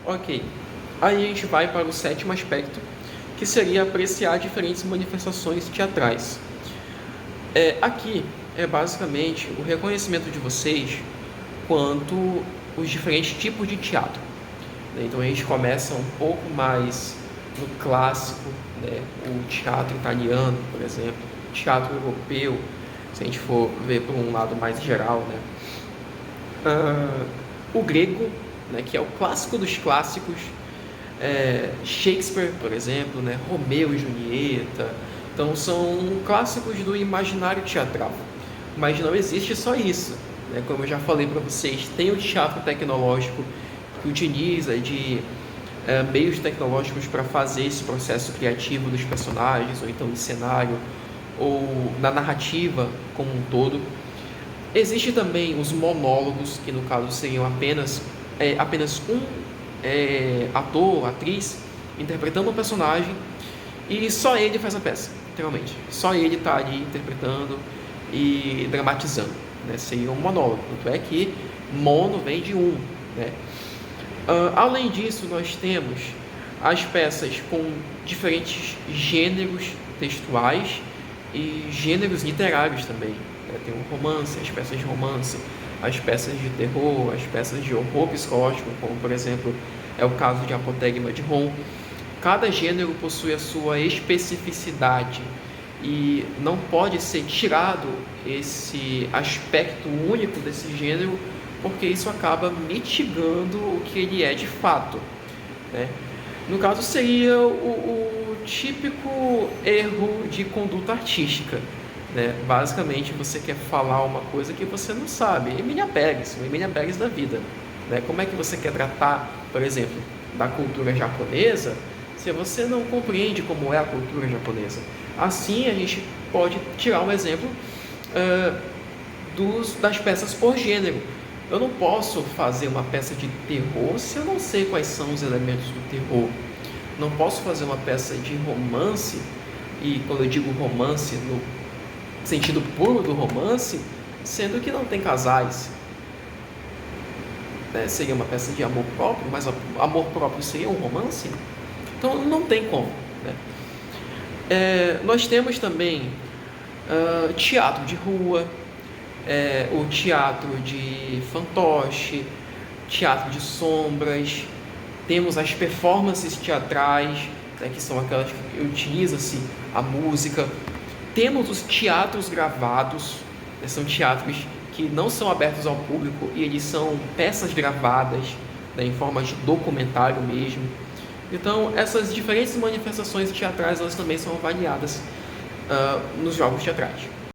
Ok. Aí a gente vai para o sétimo aspecto, que seria apreciar diferentes manifestações teatrais. Aqui é basicamente o reconhecimento de vocês quanto os diferentes tipos de teatro. Então a gente começa um pouco mais no clássico, né? O teatro italiano, por exemplo, o teatro europeu, se a gente for ver por um lado mais geral, né? O grego, né? Que é o clássico dos clássicos, Shakespeare, por exemplo, né? Romeu e Julieta. Então são clássicos do imaginário teatral. Mas não existe só isso, né? Como eu já falei para vocês, tem o teatro tecnológico que utiliza de meios tecnológicos para fazer esse processo criativo dos personagens, ou então do cenário, ou da narrativa como um todo. Existe também os monólogos, que no caso seriam apenas um ator, atriz, interpretando um personagem, e só ele faz a peça, literalmente. Só ele está ali interpretando e dramatizando, né? Seria um monólogo. Tanto é que mono vem de um, né? Além disso, nós temos as peças com diferentes gêneros textuais e gêneros literários também. Tem o romance, as peças de romance, as peças de terror, as peças de horror psicológico, como por exemplo é o caso de Apotegma de Rom. Cada gênero possui a sua especificidade e não pode ser tirado esse aspecto único desse gênero, porque isso acaba mitigando o que ele é de fato, né? No caso seria o típico erro de conduta artística, né? Basicamente você quer falar uma coisa que você não sabe. Emilia Pérez da vida, né? Como é que você quer tratar, por exemplo, da cultura japonesa se você não compreende como é a cultura japonesa? Assim a gente pode tirar um exemplo das peças por gênero. Eu não posso fazer uma peça de terror se eu não sei quais são os elementos do terror. Não posso fazer uma peça de romance, e quando eu digo romance no sentido puro do romance, sendo que não tem casais. Seria uma peça de amor próprio, mas amor próprio seria um romance? Então não tem como, né? Nós temos também teatro de rua, o teatro de fantoche, teatro de sombras. Temos as performances teatrais, né, que são aquelas que utiliza-se a música. Temos os teatros gravados, né, são teatros que não são abertos ao público e eles são peças gravadas, né, em forma de documentário mesmo. Então essas diferentes manifestações teatrais elas também são avaliadas nos jogos teatrais.